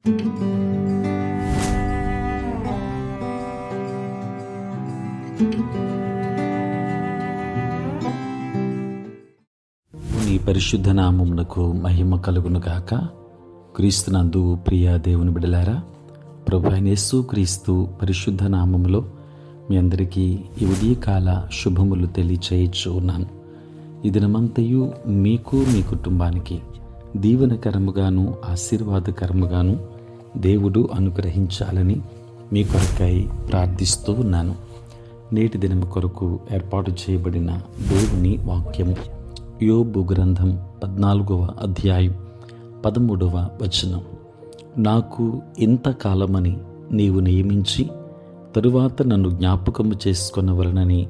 నీ పరిశుద్ధ నామమునకు మహిమ కలుగును గాక. క్రీస్తునందు ప్రియ దేవుని బిడలారా, ప్రభు అయిన యేసు క్రీస్తు పరిశుద్ధ నామములో మీ అందరికీ ఈ ఉదయకాల శుభములు తెలియచేయచ్చు ఉన్నాను. ఈ దినమంతయు మీకు మీ కుటుంబానికి దీవెనకరముగాను ఆశీర్వాదకరముగాను దేవుడు అనుగ్రహించాలని మీ కొరకై ప్రార్థిస్తూ ఉన్నాను. నేటి దినము కొరకు ఏర్పాటు చేయబడిన దేవుని వాక్యము యోబు గ్రంథం 14వ అధ్యాయం 13వ వచనం. నాకు ఇంతకాలమని నీవు నియమించి తరువాత నన్ను జ్ఞాపకము చేసుకొనవలనని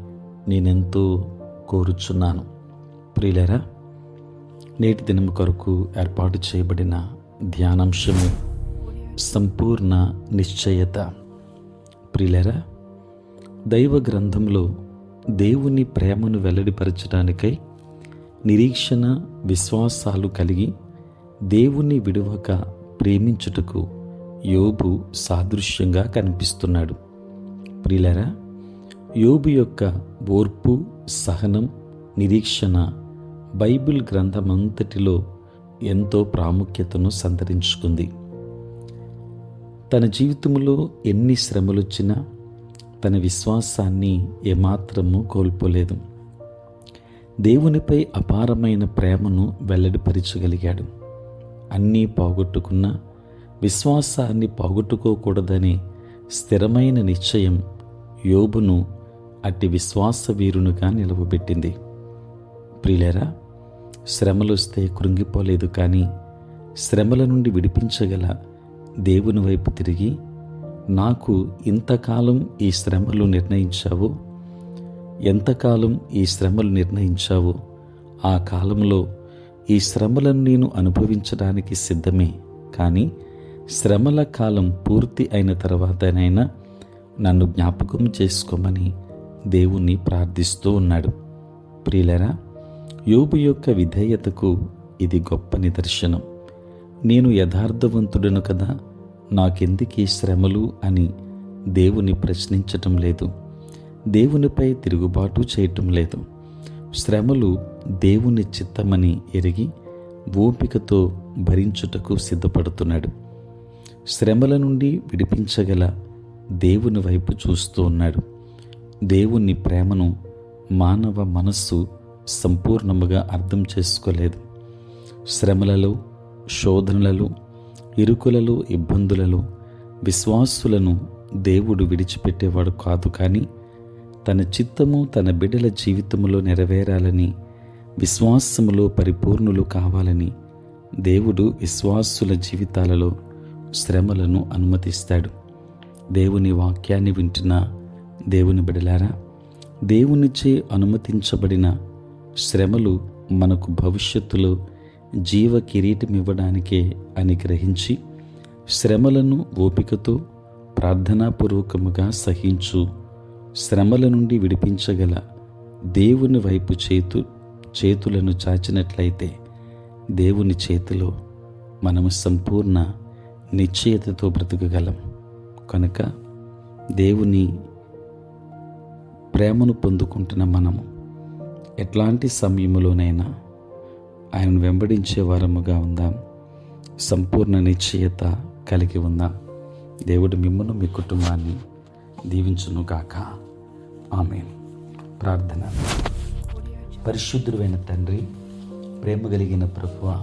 నేనెంతో కోరుచున్నాను. ప్రియులారా, నేటి దినము కొరకు ఏర్పాటు చేయబడిన ధ్యానాంశము సంపూర్ణ నిశ్చయత. ప్రియులారా, దైవ గ్రంథంలో దేవుని ప్రేమను వెల్లడిపరచడానికై నిరీక్షణ విశ్వాసాలు కలిగి దేవుని విడువక ప్రేమించుటకు యోబు సాదృశ్యంగా కనిపిస్తున్నాడు. ప్రియులారా, యోబు యొక్క ఓర్పు, సహనం, నిరీక్షణ బైబిల్ గ్రంథమంతటిలో ఎంతో ప్రాముఖ్యతను సంతరించుకుంది. తన జీవితంలో ఎన్ని శ్రమలొచ్చినా తన విశ్వాసాన్ని ఏమాత్రము కోల్పోలేదు. దేవునిపై అపారమైన ప్రేమను వెల్లడిపరచగలిగాడు. అన్నీ పోగొట్టుకున్న విశ్వాసాన్ని పోగొట్టుకోకూడదనే స్థిరమైన నిశ్చయం యోబును అట్టి విశ్వాస వీరునిగా నిలవబెట్టింది. ప్రియులారా, శ్రమలొస్తే కృంగిపోలేదు, కానీ శ్రమల నుండి విడిపించగల దేవుని వైపు తిరిగి, నాకు ఇంతకాలం ఈ శ్రమలు నిర్ణయించావో, ఎంతకాలం ఈ శ్రమలు నిర్ణయించావో ఆ కాలంలో ఈ శ్రమలను నేను అనుభవించడానికి సిద్ధమే, కానీ శ్రమల కాలం పూర్తి అయిన తర్వాతనైనా నన్ను జ్ఞాపకం చేసుకోమని దేవుణ్ణి ప్రార్థిస్తూ ఉన్నాడు. ప్రియులారా, యోబు యొక్క విధేయతకు ఇది గొప్ప నిదర్శనం. నేను యథార్థవంతుడను కదా, నాకెందుకీ శ్రమలు అని దేవుని ప్రశ్నించటం లేదు. దేవునిపై తిరుగుబాటు చేయటం లేదు. శ్రమలు దేవుని చిత్తమని ఎరిగి ఓపికతో భరించుటకు సిద్ధపడుతున్నాడు. శ్రమల నుండి విడిపించగల దేవుని వైపు చూస్తూ ఉన్నాడు. దేవుని ప్రేమను మానవ మనస్సు సంపూర్ణముగా అర్థం చేసుకోలేదు. శ్రమలలో, శోధనలలో, ఇరుకులలో, ఇబ్బందులలో విశ్వాసులను దేవుడు విడిచిపెట్టేవాడు కాదు. కానీ తన చిత్తము తన బిడ్డల జీవితములో నెరవేరాలని, విశ్వాసములో పరిపూర్ణులు కావాలని దేవుడు విశ్వాసుల జీవితాలలో శ్రమలను అనుమతిస్తాడు. దేవుని వాక్యాన్ని వింటున్న దేవుని బిడ్డలారా, దేవునిచే అనుమతించబడిన శ్రమలు మనకు భవిష్యత్తులో జీవ కిరీటం ఇవ్వడానికే అని గ్రహించి శ్రమలను ఓపికతో ప్రార్థనాపూర్వకముగా సహించు. శ్రమల నుండి విడిపించగల దేవుని వైపు చేతులను చాచినట్లయితే దేవుని చేతిలో మనము సంపూర్ణ నిశ్చయతతో బ్రతకగలం. కనుక దేవుని ప్రేమను పొందుకుంటున్న మనము ఎట్లాంటి సమయంలోనైనా ఆయనను వెంబడించే వారముగా ఉందాం. సంపూర్ణ నిశ్చయత కలిగి ఉందాం. దేవుడు మిమ్మల్ని, మీ కుటుంబాన్ని దీవించును గాక. ఆమేన్. ప్రార్థన. పరిశుద్ధుడైన తండ్రి, ప్రేమ కలిగిన ప్రభువా,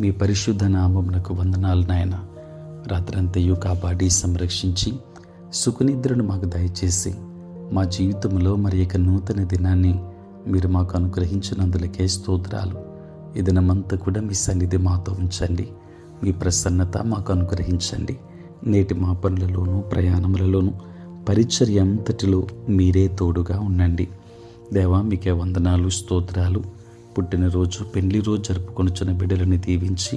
మీ పరిశుద్ధ నామమునకు వందనాలు నాయన. రాత్రంతయు కాపాడి సంరక్షించి సుఖనిద్రను మాకు దయచేసి మా జీవితంలో మరి యొక్క నూతన దినాన్ని మీరు మాకు అనుగ్రహించినందులకే స్తోత్రాలు. ఈ దినమంతా కూడా మీ సన్నిధి మాతో ఉంచండి. మీ ప్రసన్నత మాకు అనుగ్రహించండి. నేటి మా పనులలోనూ, ప్రయాణములలోనూ, పరిచర్య అంతటిలో మీరే తోడుగా ఉండండి. దేవా, మీకే వందనాలు, స్తోత్రాలు. పుట్టినరోజు, పెళ్లి రోజు జరుపుకొనుచున్న బిడ్డలని దీవించి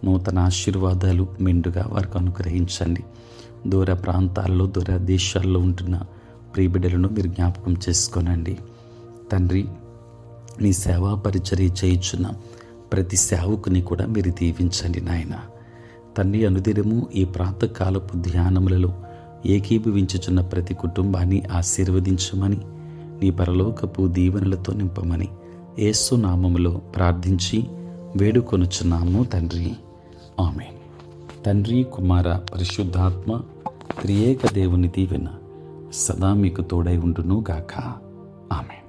నూతన ఆశీర్వాదాలు మెండుగా వారికి అనుగ్రహించండి. దూర ప్రాంతాల్లో, దూర దేశాల్లో ఉంటున్న ప్రియ బిడ్డలను మీరు జ్ఞాపకం చేసుకోనండి. తండ్రి, మీ సేవా పరిచర్య చేయుచున్న ప్రతి సేవకుని కూడా మీరు దీవించండి నాయన. తండ్రి, అనుదినము ఈ ప్రాతకాలపు ధ్యానములలో ఏకీభవించుచున్న ప్రతి కుటుంబాన్ని ఆశీర్వదించమని, నీ పరలోకపు దీవెనలతో నింపమని యేసు నామములో ప్రార్థించి వేడుకొనుచున్నాము తండ్రి. ఆమేన్. తండ్రి, కుమార, పరిశుద్ధాత్మ త్రియేక దేవుని దీవెన సదా మీకు తోడై ఉండును గాక. ఆమేన్.